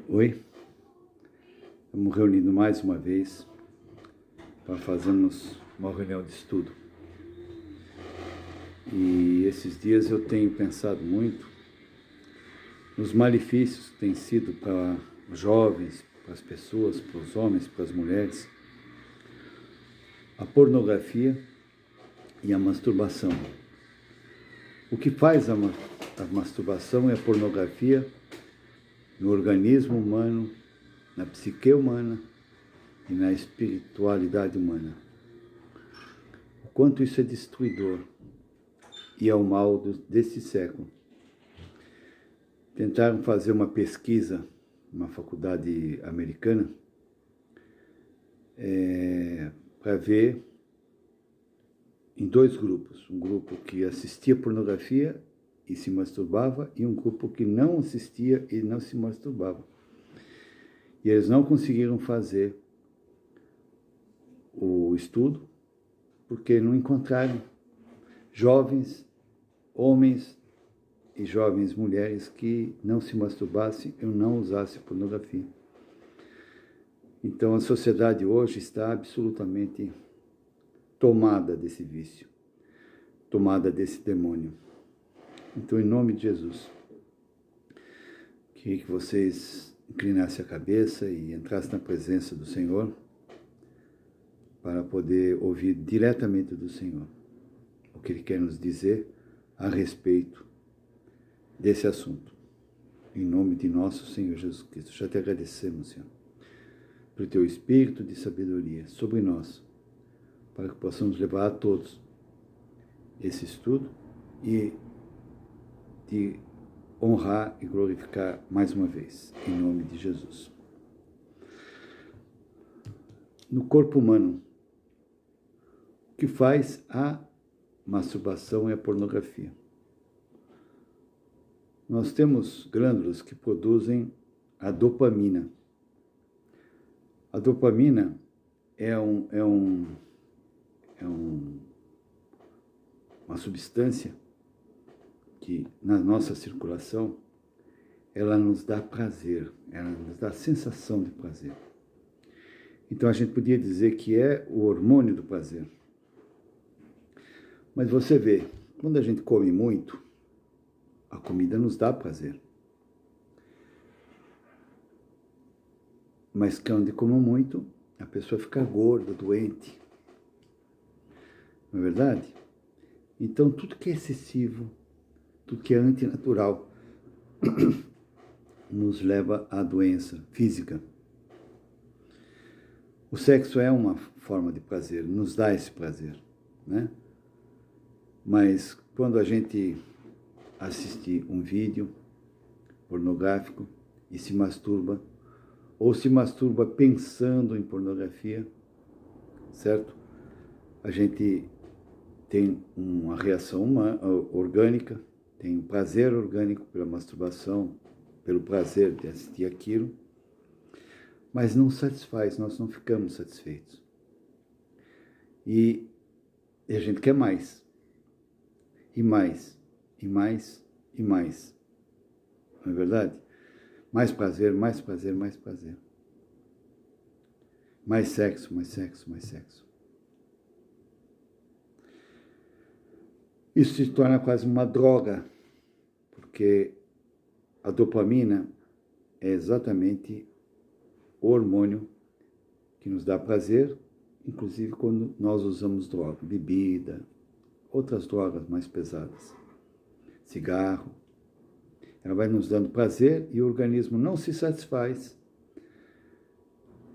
Oi, estamos reunindo mais uma vez para fazermos uma reunião de estudo. E esses dias eu tenho pensado muito nos malefícios que tem sido para os jovens, para as pessoas, para os homens, para as mulheres, a pornografia e a masturbação. O que faz a masturbação e a pornografia no organismo humano, na psique humana e na espiritualidade humana. O quanto isso é destruidor e é o mal desse século. Tentaram fazer uma pesquisa numa faculdade americana para ver em dois grupos. Um grupo que assistia pornografia e se masturbava, e um grupo que não assistia e não se masturbava. E eles não conseguiram fazer o estudo, porque não encontraram jovens, homens e jovens mulheres que não se masturbassem e não usassem pornografia. Então a sociedade hoje está absolutamente tomada desse vício, tomada desse demônio. Então, em nome de Jesus, que vocês inclinassem a cabeça e entrassem na presença do Senhor para poder ouvir diretamente do Senhor o que Ele quer nos dizer a respeito desse assunto. Em nome de nosso Senhor Jesus Cristo, já te agradecemos, Senhor, pelo Teu Espírito de sabedoria sobre nós, para que possamos levar a todos esse estudo e te honrar e glorificar mais uma vez, em nome de Jesus. No corpo humano, o que faz a masturbação e a pornografia? Nós temos glândulas que produzem a dopamina. A dopamina é uma substância que na nossa circulação, ela nos dá prazer, ela nos dá sensação de prazer. Então a gente podia dizer que é o hormônio do prazer. Mas você vê, quando a gente come muito, a comida nos dá prazer. Mas quando come muito, a pessoa fica gorda, doente. Não é verdade? Então tudo que é excessivo, tudo que é antinatural, nos leva à doença física. O sexo é uma forma de prazer, nos dá esse prazer, né? Mas quando a gente assiste um vídeo pornográfico e se masturba, ou se masturba pensando em pornografia, certo? A gente tem uma reação orgânica, tem um prazer orgânico pela masturbação, pelo prazer de assistir aquilo, mas não satisfaz, nós não ficamos satisfeitos. E a gente quer mais, e mais, e mais, e mais. Não é verdade? Mais prazer, mais prazer, mais prazer. Mais sexo, mais sexo, mais sexo. Isso se torna quase uma droga, porque a dopamina é exatamente o hormônio que nos dá prazer, inclusive quando nós usamos droga, bebida, outras drogas mais pesadas, cigarro. Ela vai nos dando prazer e o organismo não se satisfaz,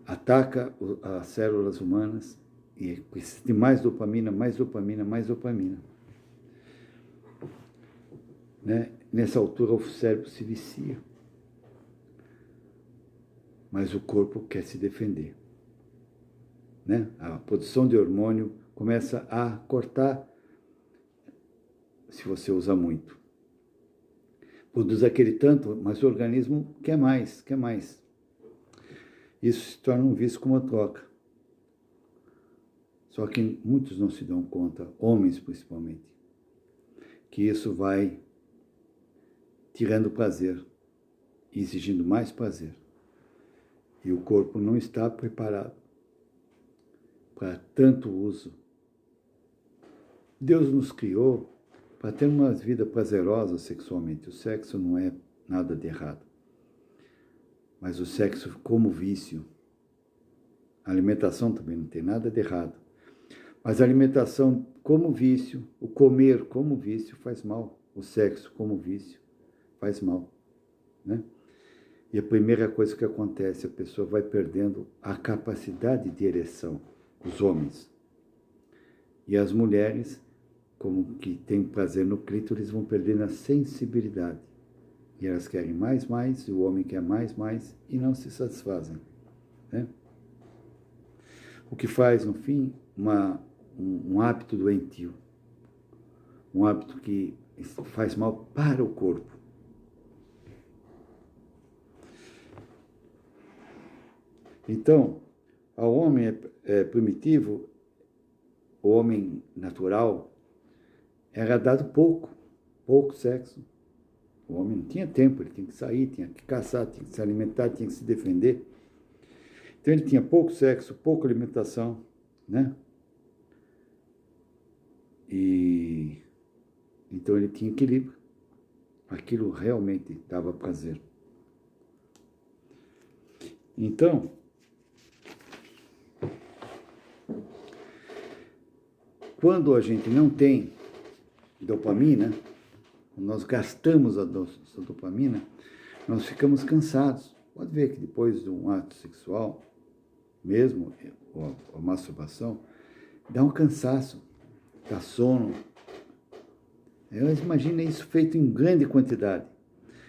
ataca as células humanas e precisa de mais dopamina, mais dopamina, mais dopamina. Né? Nessa altura o cérebro se vicia, mas o corpo quer se defender. Né? A produção de hormônio começa a cortar se você usa muito. Produz aquele tanto, mas o organismo quer mais, quer mais. Isso se torna um vício com uma troca. Só que muitos não se dão conta, homens principalmente, que isso vai tirando prazer e exigindo mais prazer. E o corpo não está preparado para tanto uso. Deus nos criou para ter uma vida prazerosa sexualmente. O sexo não é nada de errado. Mas o sexo como vício. A alimentação também não tem nada de errado. Mas a alimentação como vício, o comer como vício faz mal. O sexo como vício faz mal, né? E a primeira coisa que acontece, a pessoa vai perdendo a capacidade de ereção, os homens. E as mulheres, como que têm prazer no clítoris, vão perdendo a sensibilidade. E elas querem mais, e o homem quer mais, e não se satisfazem, né? O que faz, no fim, um hábito doentio. Um hábito que faz mal para o corpo. Então, ao homem primitivo, o homem natural, era dado pouco sexo. O homem não tinha tempo, ele tinha que sair, tinha que caçar, tinha que se alimentar, tinha que se defender. Então ele tinha pouco sexo, pouca alimentação, né? E então ele tinha equilíbrio. Aquilo realmente dava prazer. Então, quando a gente não tem dopamina, nós gastamos a dopamina, nós ficamos cansados. Pode ver que depois de um ato sexual, mesmo a masturbação, dá um cansaço, dá sono. Imagina isso feito em grande quantidade.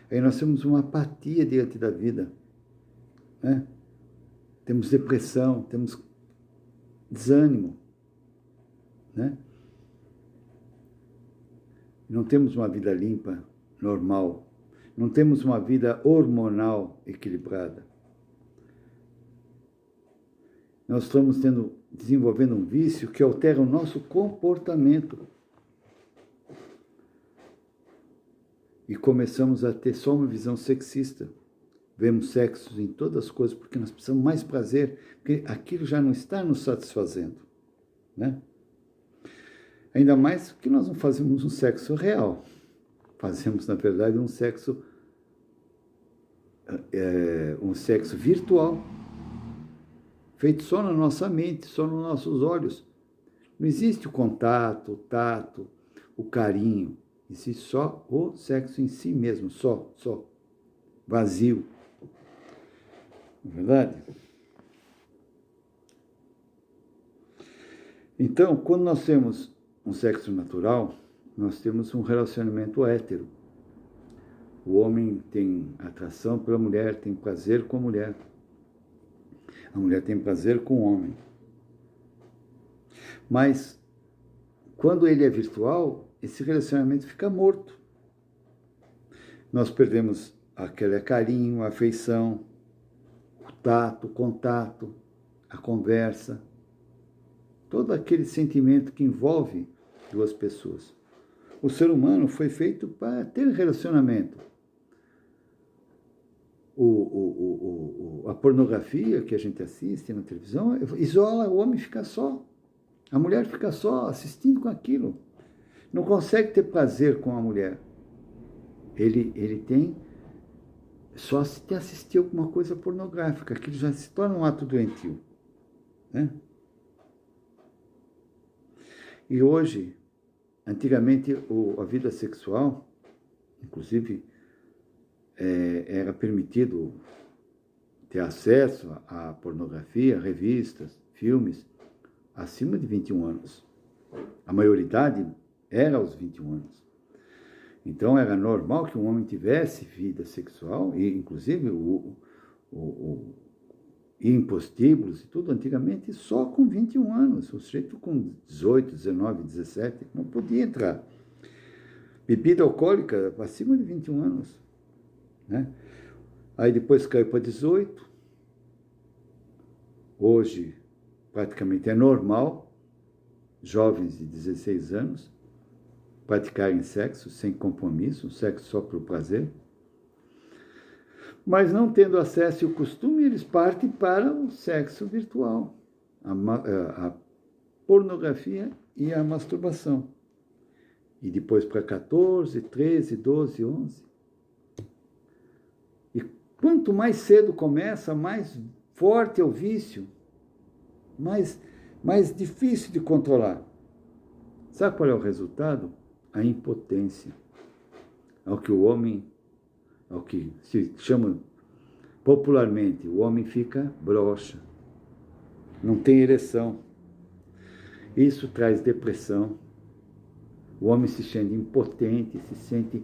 Aí nós temos uma apatia diante da vida, né? Temos depressão, temos desânimo, né? Não temos uma vida limpa, normal. Não temos uma vida hormonal equilibrada. Nós estamos desenvolvendo um vício que altera o nosso comportamento. E começamos a ter só uma visão sexista. Vemos sexo em todas as coisas porque nós precisamos mais prazer, porque aquilo já não está nos satisfazendo, né? Ainda mais que nós não fazemos um sexo real. Fazemos, na verdade, um sexo virtual, feito só na nossa mente, só nos nossos olhos. Não existe o contato, o tato, o carinho. Existe só o sexo em si mesmo, só. Vazio. Não é verdade? Então, quando nós temos um sexo natural, nós temos um relacionamento hétero. O homem tem atração pela mulher, tem prazer com a mulher. A mulher tem prazer com o homem. Mas, quando ele é virtual, esse relacionamento fica morto. Nós perdemos aquele carinho, a afeição, o tato, o contato, a conversa, todo aquele sentimento que envolve duas pessoas. O ser humano foi feito para ter relacionamento. A pornografia que a gente assiste na televisão isola o homem, fica só. A mulher fica só assistindo com aquilo. Não consegue ter prazer com a mulher. Ele tem só se assistir alguma coisa pornográfica, aquilo já se torna um ato doentio, né? E hoje, antigamente, a vida sexual, inclusive, era permitido ter acesso à pornografia, revistas, filmes, acima de 21 anos. A maioridade era aos 21 anos. Então, era normal que um homem tivesse vida sexual, e inclusive ir em prostíbulos e tudo, antigamente só com 21 anos. O sujeito com 18, 19, 17 não podia entrar. Bebida alcoólica acima de 21 anos, né? Aí depois caiu para 18. Hoje, praticamente é normal jovens de 16 anos praticarem sexo sem compromisso, sexo só pelo prazer. Mas não tendo acesso e o costume, eles partem para o sexo virtual, a pornografia e a masturbação. E depois para 14, 13, 12, 11. E quanto mais cedo começa, mais forte é o vício, mais difícil de controlar. Sabe qual é o resultado? A impotência. Ao que se chama popularmente, o homem fica broxa, não tem ereção. Isso traz depressão. O homem se sente impotente, se sente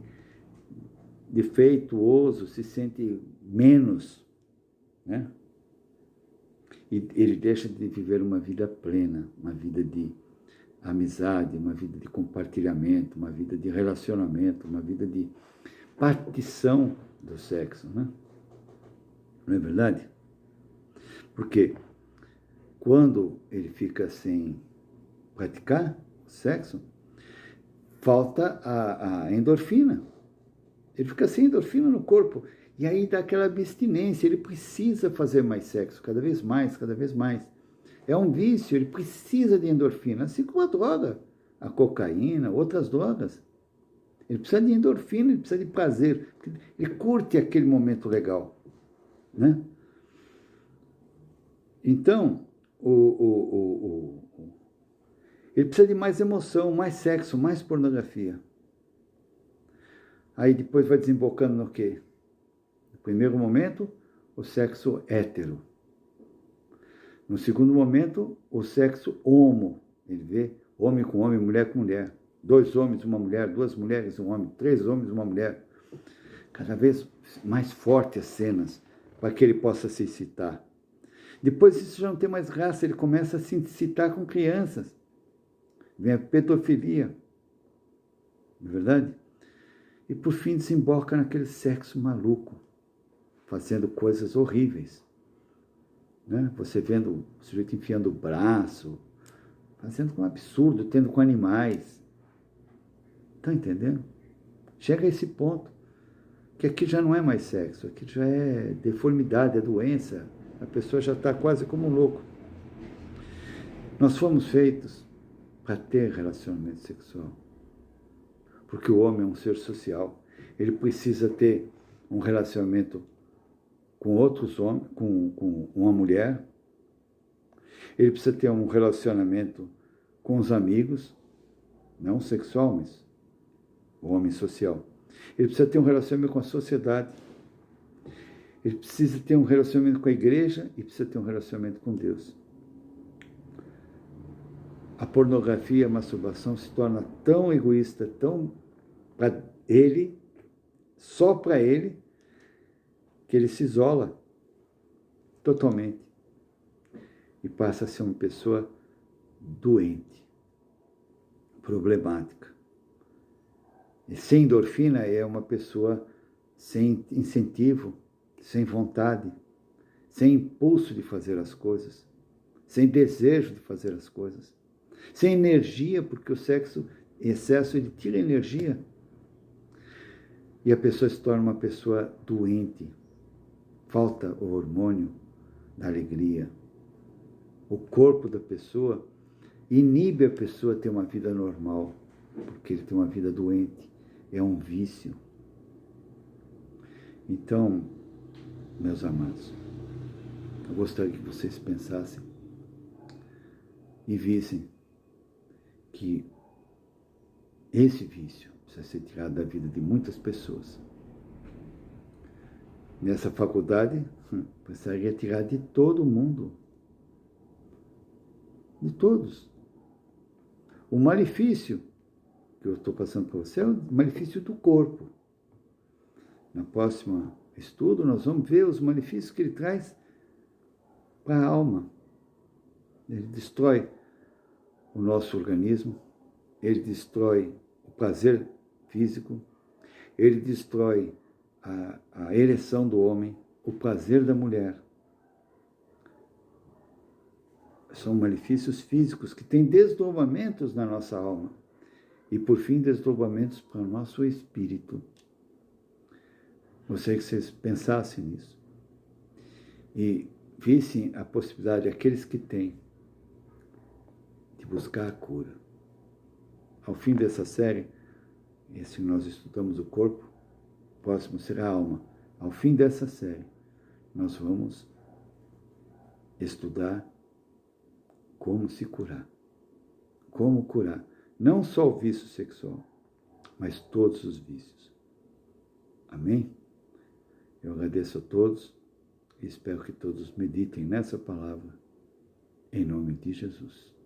defeituoso, se sente menos, né? E ele deixa de viver uma vida plena, uma vida de amizade, uma vida de compartilhamento, uma vida de relacionamento, uma vida de partição do sexo, né? Não é verdade? Porque quando ele fica sem praticar o sexo, falta a endorfina. Ele fica sem endorfina no corpo. E aí dá aquela abstinência. Ele precisa fazer mais sexo, cada vez mais, cada vez mais. É um vício, ele precisa de endorfina, assim como a droga, a cocaína, outras drogas. Ele precisa de endorfina, ele precisa de prazer. Ele curte aquele momento legal, né? Então, ele precisa de mais emoção, mais sexo, mais pornografia. Aí depois vai desembocando no quê? No primeiro momento, o sexo hétero. No segundo momento, o sexo homo. Ele vê homem com homem, mulher com mulher. 2 homens, uma mulher, 2 mulheres, um homem, 3 homens, uma mulher. Cada vez mais fortes as cenas, para que ele possa se excitar. Depois isso já não tem mais graça, ele começa a se excitar com crianças. Vem a pedofilia. Não é verdade? E por fim desemboca naquele sexo maluco, fazendo coisas horríveis. Né? Você vendo o sujeito enfiando o braço, fazendo um absurdo, tendo com animais. Está entendendo? Chega a esse ponto, que aqui já não é mais sexo, aqui já é deformidade, é doença. A pessoa já está quase como um louco. Nós fomos feitos para ter relacionamento sexual. Porque o homem é um ser social. Ele precisa ter um relacionamento com outros homens, com uma mulher. Ele precisa ter um relacionamento com os amigos, não sexual, mas o homem social. Ele precisa ter um relacionamento com a sociedade. Ele precisa ter um relacionamento com a igreja e precisa ter um relacionamento com Deus. A pornografia, a masturbação se torna tão egoísta, tão para ele, só para ele, que ele se isola totalmente e passa a ser uma pessoa doente, problemática. E sem endorfina é uma pessoa sem incentivo, sem vontade, sem impulso de fazer as coisas, sem desejo de fazer as coisas, sem energia, porque o sexo em excesso ele tira energia. E a pessoa se torna uma pessoa doente. Falta o hormônio da alegria. O corpo da pessoa inibe a pessoa a ter uma vida normal, porque ele tem uma vida doente. É um vício. Então, meus amados, eu gostaria que vocês pensassem e vissem que esse vício precisa ser tirado da vida de muitas pessoas. Nessa faculdade, precisaria tirar de todo mundo. De todos. O malefício que eu estou passando para você é o malefício do corpo. No próximo estudo, nós vamos ver os malefícios que ele traz para a alma. Ele destrói o nosso organismo, ele destrói o prazer físico, ele destrói a ereção do homem, o prazer da mulher. São malefícios físicos que têm desdobramentos na nossa alma e, por fim, desdobramentos para o nosso espírito. Gostaria que vocês pensassem nisso e vissem a possibilidade, aqueles que têm, de buscar a cura. Ao fim dessa série, esse nós estudamos o corpo, o próximo será a alma. Ao fim dessa série, nós vamos estudar como se curar. Como curar, não só o vício sexual, mas todos os vícios. Amém? Eu agradeço a todos e espero que todos meditem nessa palavra, em nome de Jesus.